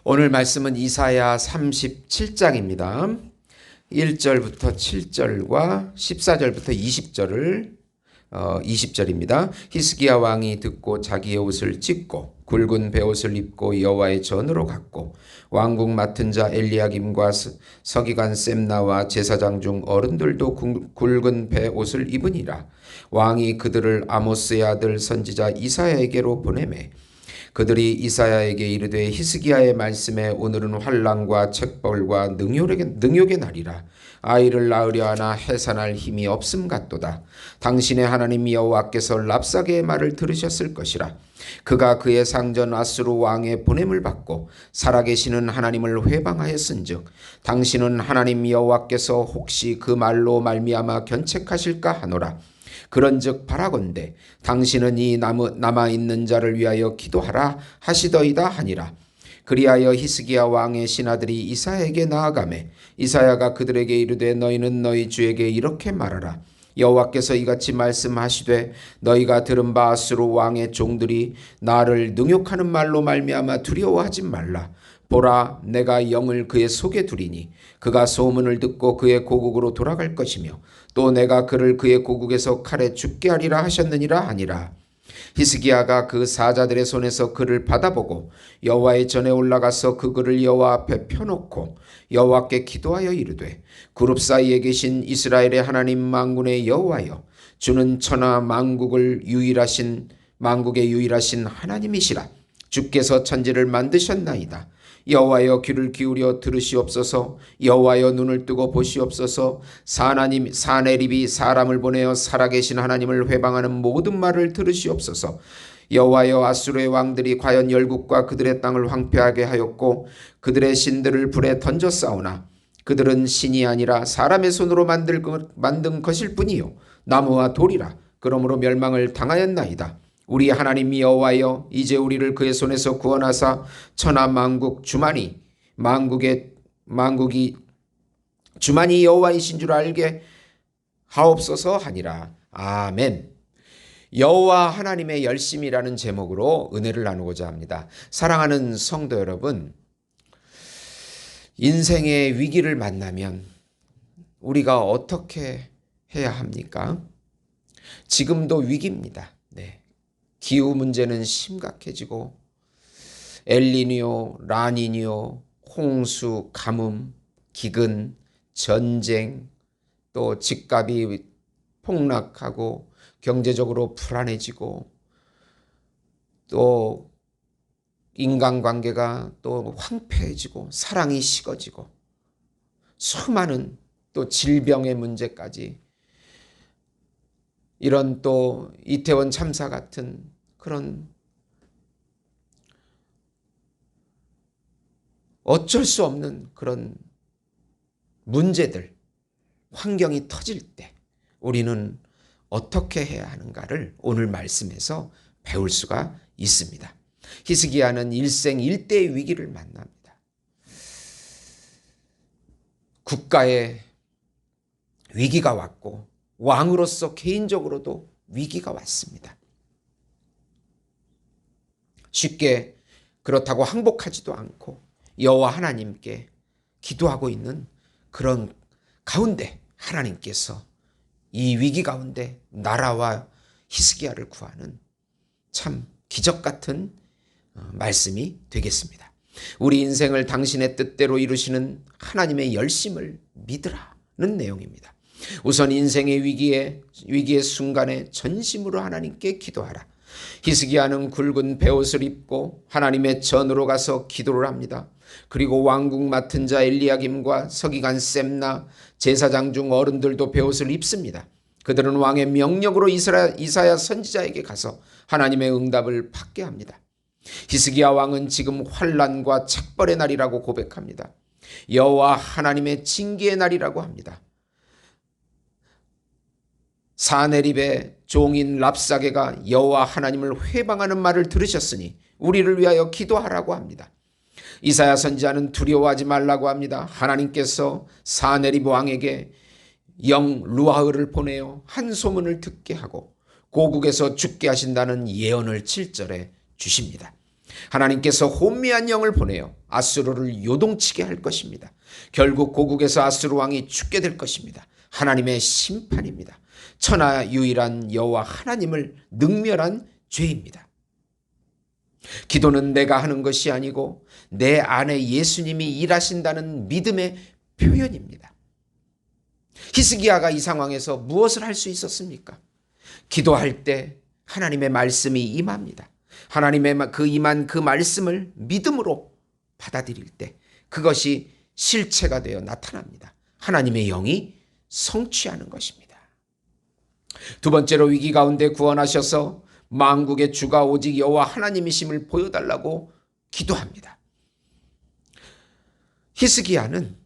오늘 말씀은 이사야 37장입니다. 1절부터 7절과 14절부터 20절입니다. 히스기야 왕이 듣고 자기의 옷을 찢고 굵은 베옷을 입고 여호와의 전으로 갔고 왕궁 맡은 자 엘리야김과 서기관 셈나와 제사장 중 어른들도 굵은 베옷을 입으니라. 왕이 그들을 아모스의 아들 선지자 이사야에게로 보내매 그들이 이사야에게 이르되 히스기야의 말씀에 오늘은 환난과 책벌과 능욕의 날이라. 아이를 낳으려 하나 해산할 힘이 없음 같도다. 당신의 하나님 여호와께서 랍사게의 말을 들으셨을 것이라. 그가 그의 상전 아수르 왕의 보냄을 받고 살아계시는 하나님을 회방하였은즉 당신은 하나님 여호와께서 혹시 그 말로 말미암아 견책하실까 하노라. 그런즉 바라건대 당신은 이 남아있는 자를 위하여 기도하라 하시더이다 하니라. 그리하여 히스기야 왕의 신하들이 이사야에게 나아가매 이사야가 그들에게 이르되 너희는 너희 주에게 이렇게 말하라. 여호와께서 이같이 말씀하시되 너희가 들은 바 아수르 왕의 종들이 나를 능욕하는 말로 말미암아 두려워하지 말라. 보라, 내가 영을 그의 속에 두리니 그가 소문을 듣고 그의 고국으로 돌아갈 것이며 또 내가 그를 그의 고국에서 칼에 죽게 하리라 하셨느니라 하니라. 히스기야가 그 사자들의 손에서 그를 받아보고 여호와의 전에 올라가서 그 글을 여호와 앞에 펴놓고 여호와께 기도하여 이르되 그룹 사이에 계신 이스라엘의 하나님 만군의 여호와여, 주는 천하 만국의 유일하신 하나님이시라. 주께서 천지를 만드셨나이다. 여호와여, 귀를 기울여 들으시옵소서. 여호와여, 눈을 뜨고 보시옵소서. 사내립이 사람을 보내어 살아계신 하나님을 회방하는 모든 말을 들으시옵소서. 여호와여, 아수르의 왕들이 과연 열국과 그들의 땅을 황폐하게 하였고 그들의 신들을 불에 던져 싸우나 그들은 신이 아니라 사람의 손으로 만든 것일 뿐이요 나무와 돌이라. 그러므로 멸망을 당하였나이다. 우리 하나님 여호와여, 이제 우리를 그의 손에서 구원하사 천하 만국이 주만이 여호와이신 줄 알게 하옵소서 하니라. 아멘. 여호와 하나님의 열심이라는 제목으로 은혜를 나누고자 합니다. 사랑하는 성도 여러분, 인생의 위기를 만나면 우리가 어떻게 해야 합니까? 지금도 위기입니다. 네. 기후 문제는 심각해지고 엘니뇨, 라니뇨, 홍수, 가뭄, 기근, 전쟁, 또 집값이 폭락하고 경제적으로 불안해지고 또 인간관계가 또 황폐해지고 사랑이 식어지고 수많은 또 질병의 문제까지, 이런 또 이태원 참사 같은 그런 어쩔 수 없는 그런 문제들, 환경이 터질 때 우리는 어떻게 해야 하는가를 오늘 말씀에서 배울 수가 있습니다. 히스기야는 일생일대의 위기를 만납니다. 국가에 위기가 왔고 왕으로서 개인적으로도 위기가 왔습니다. 쉽게 그렇다고 항복하지도 않고 여호와 하나님께 기도하고 있는 그런 가운데 하나님께서 이 위기 가운데 나라와 히스기야를 구하는 참 기적 같은 말씀이 되겠습니다. 우리 인생을 당신의 뜻대로 이루시는 하나님의 열심을 믿으라는 내용입니다. 우선 인생의 위기의 순간에 전심으로 하나님께 기도하라. 히스기야는 굵은 베옷을 입고 하나님의 전으로 가서 기도를 합니다. 그리고 왕궁 맡은 자 엘리야김과 서기관 셈나, 제사장 중 어른들도 베옷을 입습니다. 그들은 왕의 명령으로 이사야 선지자에게 가서 하나님의 응답을 받게 합니다. 히스기야 왕은 지금 환난과 책벌의 날이라고 고백합니다. 여호와 하나님의 징계의 날이라고 합니다. 사내립의 종인 랍사게가 여호와 하나님을 회방하는 말을 들으셨으니 우리를 위하여 기도하라고 합니다. 이사야 선지자는 두려워하지 말라고 합니다. 하나님께서 사내립 왕에게 영 루아흐를 보내어 한 소문을 듣게 하고 고국에서 죽게 하신다는 예언을 7절에 주십니다. 하나님께서 혼미한 영을 보내어 아수르를 요동치게 할 것입니다. 결국 고국에서 아수르 왕이 죽게 될 것입니다. 하나님의 심판입니다. 천하 유일한 여호와 하나님을 능멸한 죄입니다. 기도는 내가 하는 것이 아니고 내 안에 예수님이 일하신다는 믿음의 표현입니다. 히스기야가 이 상황에서 무엇을 할 수 있었습니까? 기도할 때 하나님의 말씀이 임합니다. 하나님의 임한 그 말씀을 믿음으로 받아들일 때 그것이 실체가 되어 나타납니다. 하나님의 영이 성취하는 것입니다. 두 번째로 위기 가운데 구원하셔서 만국의 주가 오직 여호와 하나님이심을 보여달라고 기도합니다. 히스기야는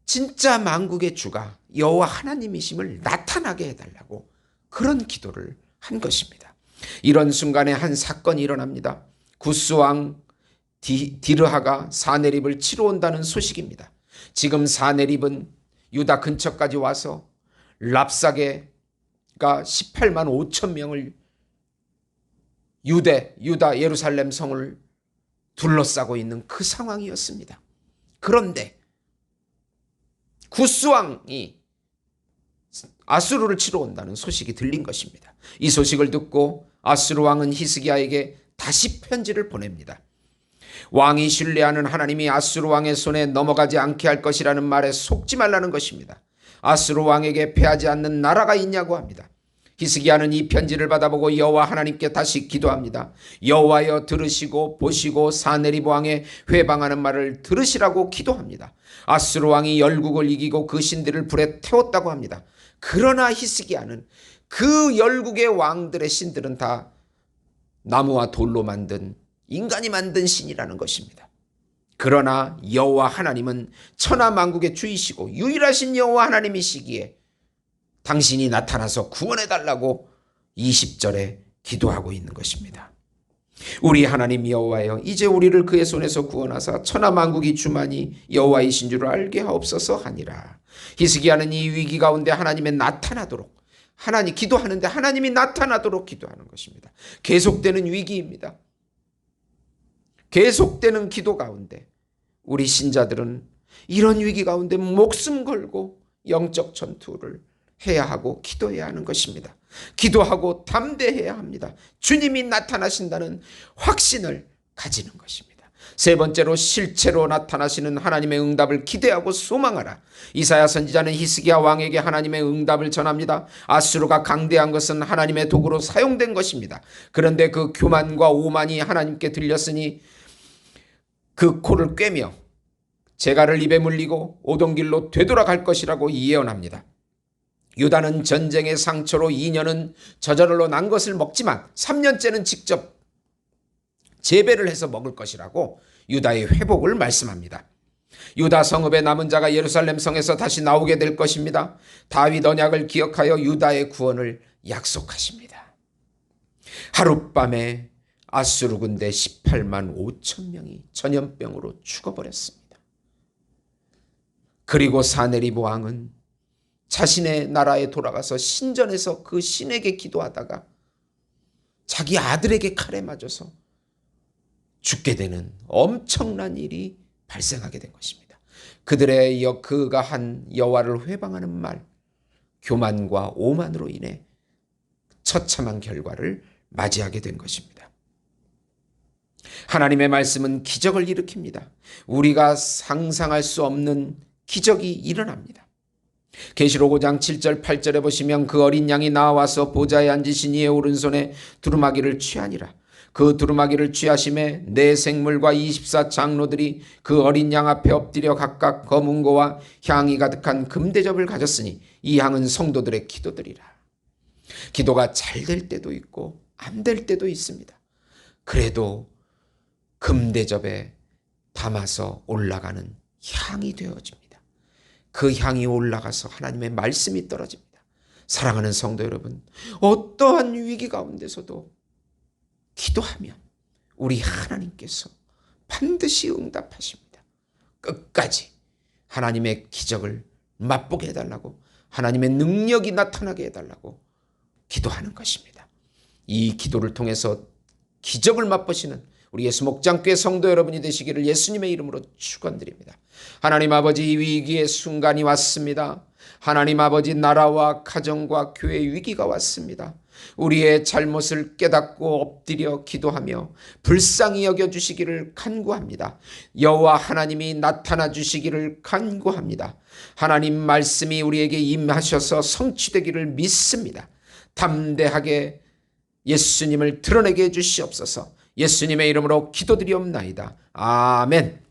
진짜 만국의 주가 여호와 하나님이심을 나타나게 해달라고 그런 기도를 한 것입니다. 이런 순간에 한 사건이 일어납니다. 구스왕 디르하가 사네립을 치러 온다는 소식입니다. 지금 사네립은 유다 근처까지 와서 랍사게가 18만 5천 명을 유다 예루살렘 성을 둘러싸고 있는 그 상황이었습니다. 그런데 구스왕이 아수르를 치러 온다는 소식이 들린 것입니다. 이 소식을 듣고 아수르 왕은 히스기야에게 다시 편지를 보냅니다. 왕이 신뢰하는 하나님이 아수르 왕의 손에 넘어가지 않게 할 것이라는 말에 속지 말라는 것입니다. 아수르 왕에게 패하지 않는 나라가 있냐고 합니다. 히스기야는 이 편지를 받아보고 여호와 하나님께 다시 기도합니다. 여호와여 들으시고 보시고 사네립 왕의 회방하는 말을 들으시라고 기도합니다. 아수르 왕이 열국을 이기고 그 신들을 불에 태웠다고 합니다. 그러나 히스기야는 그 열국의 왕들의 신들은 다 나무와 돌로 만든 인간이 만든 신이라는 것입니다. 그러나 여호와 하나님은 천하 만국의 주이시고 유일하신 여호와 하나님이시기에 당신이 나타나서 구원해달라고 20절에 기도하고 있는 것입니다. 우리 하나님 여호와여 이제 우리를 그의 손에서 구원하사 천하 만국이 주만이 여호와이신 줄 알게 하옵소서 하니라. 히스기야는 이 위기 가운데 하나님의 나타나도록 기도하는데 하나님이 나타나도록 기도하는 것입니다. 계속되는 위기입니다. 계속되는 기도 가운데 우리 신자들은 이런 위기 가운데 목숨 걸고 영적 전투를 해야 하고 기도해야 하는 것입니다. 기도하고 담대해야 합니다. 주님이 나타나신다는 확신을 가지는 것입니다. 세 번째로 실체로 나타나시는 하나님의 응답을 기대하고 소망하라. 이사야 선지자는 히스기야 왕에게 하나님의 응답을 전합니다. 아수르가 강대한 것은 하나님의 도구로 사용된 것입니다. 그런데 그 교만과 오만이 하나님께 들렸으니 그 코를 꿰며 재갈을 입에 물리고 오던 길로 되돌아갈 것이라고 예언합니다. 유다는 전쟁의 상처로 2년은 저절로 난 것을 먹지만 3년째는 직접 재배를 해서 먹을 것이라고 유다의 회복을 말씀합니다. 유다 성읍의 남은 자가 예루살렘 성에서 다시 나오게 될 것입니다. 다윗 언약을 기억하여 유다의 구원을 약속하십니다. 하룻밤에 아수르 군대 18만 5천 명이 전염병으로 죽어버렸습니다. 그리고 사네립 왕은 자신의 나라에 돌아가서 신전에서 그 신에게 기도하다가 자기 아들에게 칼에 맞아서 죽게 되는 엄청난 일이 발생하게 된 것입니다. 그가 한 여호와를 회방하는 말, 교만과 오만으로 인해 처참한 결과를 맞이하게 된 것입니다. 하나님의 말씀은 기적을 일으킵니다. 우리가 상상할 수 없는 기적이 일어납니다. 계시록 5장 7절 8절에 보시면 그 어린 양이 나와서 보좌에 앉으신 이의 오른손에 두루마기를 취하니라. 그 두루마기를 취하심에 네 생물과 24 장로들이 그 어린 양 앞에 엎드려 각각 검은 고와 향이 가득한 금대접을 가졌으니 이 향은 성도들의 기도들이라. 기도가 잘 될 때도 있고 안 될 때도 있습니다. 그래도 금대접에 담아서 올라가는 향이 되어집니다. 그 향이 올라가서 하나님의 말씀이 떨어집니다. 사랑하는 성도 여러분, 어떠한 위기 가운데서도 기도하면 우리 하나님께서 반드시 응답하십니다. 끝까지 하나님의 기적을 맛보게 해달라고, 하나님의 능력이 나타나게 해달라고 기도하는 것입니다. 이 기도를 통해서 기적을 맛보시는 우리 예수 목장교회 성도 여러분이 되시기를 예수님의 이름으로 축원드립니다. 하나님 아버지, 이 위기의 순간이 왔습니다. 하나님 아버지, 나라와 가정과 교회 위기가 왔습니다. 우리의 잘못을 깨닫고 엎드려 기도하며 불쌍히 여겨주시기를 간구합니다. 여호와 하나님이 나타나 주시기를 간구합니다. 하나님 말씀이 우리에게 임하셔서 성취되기를 믿습니다. 담대하게 예수님을 드러내게 해주시옵소서. 예수님의 이름으로 기도드리옵나이다. 아멘.